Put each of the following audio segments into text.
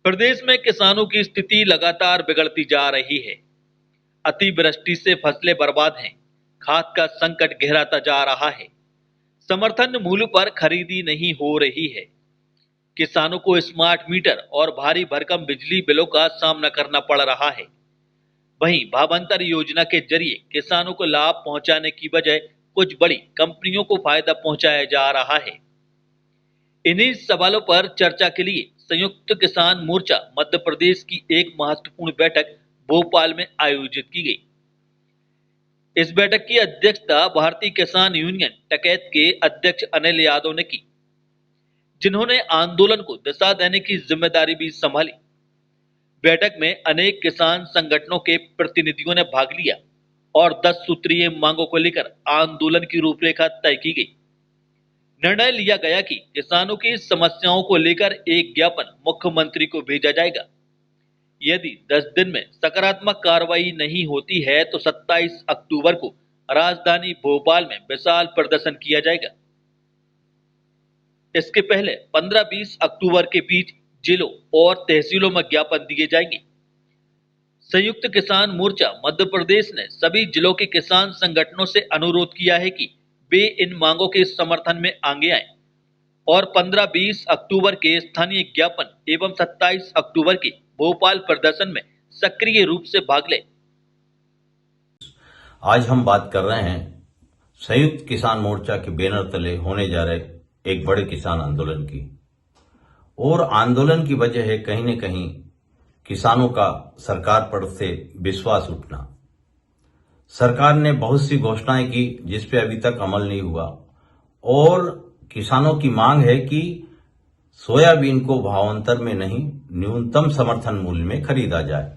प्रदेश में किसानों की स्थिति लगातार बिगड़ती जा रही है। अतिवृष्टि से फसलें बर्बाद हैं, खाद का संकट गहराता जा रहा है, समर्थन मूल्य पर खरीदी नहीं हो रही है। किसानों को स्मार्ट मीटर और भारी भरकम बिजली बिलों का सामना करना पड़ रहा है। वहीं भावांतर योजना के जरिए किसानों को लाभ पहुंचाने की बजाय कुछ बड़ी कंपनियों को फायदा पहुंचाया जा रहा है। इन्हीं सवालों पर चर्चा के लिए संयुक्त किसान मोर्चा मध्य प्रदेश की एक महत्वपूर्ण बैठक भोपाल में आयोजित की गई। इस बैठक की अध्यक्षता भारतीय किसान यूनियन टिकैत के अध्यक्ष अनिल यादव ने की, जिन्होंने आंदोलन को दिशा देने की जिम्मेदारी भी संभाली। बैठक में अनेक किसान संगठनों के प्रतिनिधियों ने भाग लिया और 10 सूत्रीय मांगों को लेकर आंदोलन की रूपरेखा तय की गई। निर्णय लिया गया कि किसानों की समस्याओं को लेकर एक ज्ञापन मुख्यमंत्री को भेजा जाएगा। यदि 10 दिन में सकारात्मक कार्रवाई नहीं होती है तो 27 अक्टूबर को राजधानी भोपाल में विशाल प्रदर्शन किया जाएगा। इसके पहले 15-20 अक्टूबर के बीच जिलों और तहसीलों में ज्ञापन दिए जाएंगे। संयुक्त किसान मोर्चा मध्य प्रदेश ने सभी जिलों के किसान संगठनों से अनुरोध किया है कि वे इन मांगों के समर्थन में आगे आएं और 15-20 अक्टूबर के स्थानीय ज्ञापन एवं 27 अक्टूबर के भोपाल प्रदर्शन में सक्रिय रूप से भाग लें। आज हम बात कर रहे हैं संयुक्त किसान मोर्चा के बैनर तले होने जा रहे एक बड़े किसान आंदोलन की। और आंदोलन की वजह है कहीं न कहीं किसानों का सरकार पर से विश्वास उठना। सरकार ने बहुत सी घोषणाएं की जिस पे अभी तक अमल नहीं हुआ और किसानों की मांग है कि सोयाबीन को भावांतर में नहीं न्यूनतम समर्थन मूल्य में खरीदा जाए।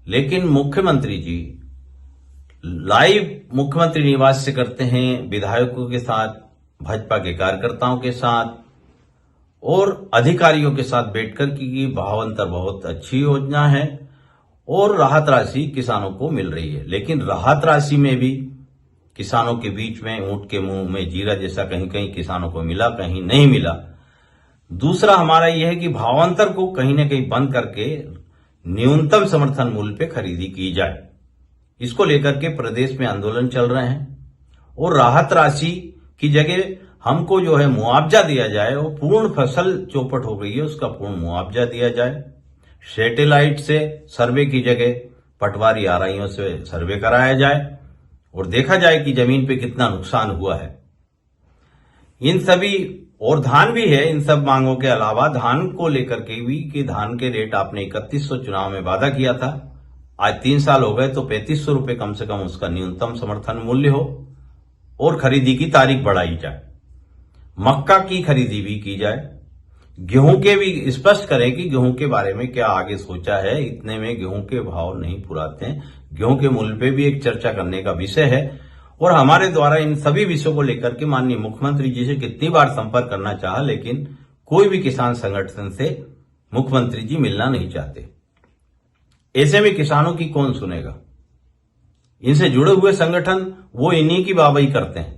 लेकिन मुख्यमंत्री जी लाइव मुख्यमंत्री निवास से करते हैं, विधायकों के साथ, भाजपा के कार्यकर्ताओं के साथ और अधिकारियों के साथ बैठकर की भावांतर बहुत अच्छी योजना है और राहत राशि किसानों को मिल रही है। लेकिन राहत राशि में भी किसानों के बीच में ऊंट के मुंह में जीरा जैसा कहीं कहीं किसानों को मिला, कहीं नहीं मिला। दूसरा हमारा यह है कि भावांतर को कहीं न कहीं बंद करके न्यूनतम समर्थन मूल्य पे खरीदी की जाए। इसको लेकर के प्रदेश में आंदोलन चल रहे हैं और राहत राशि की जगह हमको जो है मुआवजा दिया जाए। वो पूर्ण फसल चौपट हो गई है, उसका पूर्ण मुआवजा दिया जाए। सैटेलाइट से सर्वे की जगह पटवारी आरआईओं से सर्वे कराया जाए और देखा जाए कि जमीन पे कितना नुकसान हुआ है। इन सभी और धान भी है, इन सब मांगों के अलावा धान को लेकर के भी कि धान के रेट आपने 3100 चुनाव में वादा किया था, आज 3 साल हो गए तो 3500 रुपए कम से कम उसका न्यूनतम समर्थन मूल्य हो और खरीदी की तारीख बढ़ाई जाए। मक्का की खरीदी भी की जाए। गेहूं के भी स्पष्ट करें कि गेहूं के बारे में क्या आगे सोचा है। इतने में गेहूं के भाव नहीं पुराते हैं, गेहूं के मूल्य पे भी एक चर्चा करने का विषय है और हमारे द्वारा इन सभी विषयों को लेकर के माननीय मुख्यमंत्री जी से कितनी बार संपर्क करना चाहा, लेकिन कोई भी किसान संगठन से मुख्यमंत्री जी मिलना नहीं चाहते। ऐसे में किसानों की कौन सुनेगा? इनसे जुड़े हुए संगठन वो इन्हीं की वाहवाही करते हैं,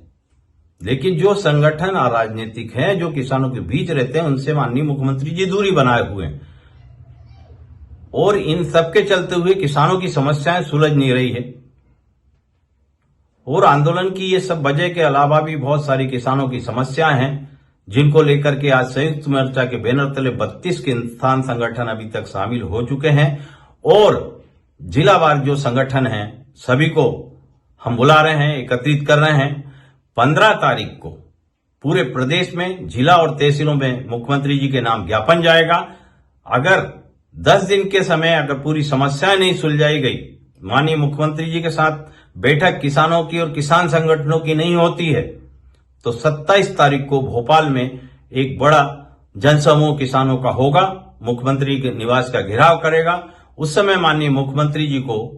लेकिन जो संगठन अराजनीतिक हैं, जो किसानों के बीच रहते हैं, उनसे माननीय मुख्यमंत्री जी दूरी बनाए हुए हैं और इन सबके चलते हुए किसानों की समस्याएं सुलझ नहीं रही है। और आंदोलन की ये सब वजह के अलावा भी बहुत सारी किसानों की समस्याएं हैं जिनको लेकर के आज संयुक्त मोर्चा के बैनर तले 32 किसान संगठन अभी तक शामिल हो चुके हैं और जिलावार जो संगठन हैं सभी को हम बुला रहे हैं, एकत्रित कर रहे हैं। 15 तारीख को पूरे प्रदेश में जिला और तहसीलों में मुख्यमंत्री जी के नाम ज्ञापन जाएगा। अगर 10 दिन के समय अगर पूरी समस्याएं नहीं सुलझाई गई, माननीय मुख्यमंत्री जी के साथ बैठक किसानों की और किसान संगठनों की नहीं होती है, तो 27 तारीख को भोपाल में एक बड़ा जनसमूह किसानों का होगा, मुख्यमंत्री के निवास का घेराव करेगा। उस समय माननीय मुख्यमंत्री जी को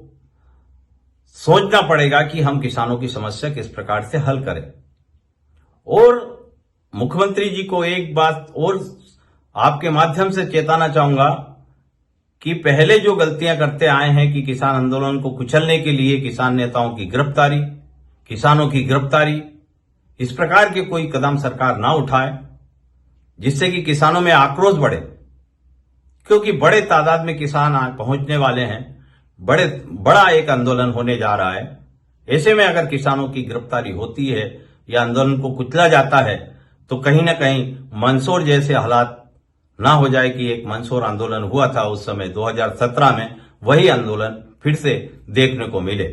सोचना पड़ेगा कि हम किसानों की समस्या किस प्रकार से हल करें। और मुख्यमंत्री जी को एक बात और आपके माध्यम से चेताना चाहूंगा कि पहले जो गलतियां करते आए हैं कि किसान आंदोलन को कुचलने के लिए किसान नेताओं की गिरफ्तारी, किसानों की गिरफ्तारी, इस प्रकार के कोई कदम सरकार ना उठाए जिससे कि किसानों में आक्रोश बढ़े। क्योंकि बड़े तादाद में किसान आज पहुंचने वाले हैं, बड़ा एक आंदोलन होने जा रहा है। ऐसे में अगर किसानों की गिरफ्तारी होती है या आंदोलन को कुचला जाता है तो कहीं ना कहीं मंदसौर जैसे हालात ना हो जाए कि एक मंदसौर आंदोलन हुआ था उस समय 2017 में, वही आंदोलन फिर से देखने को मिले।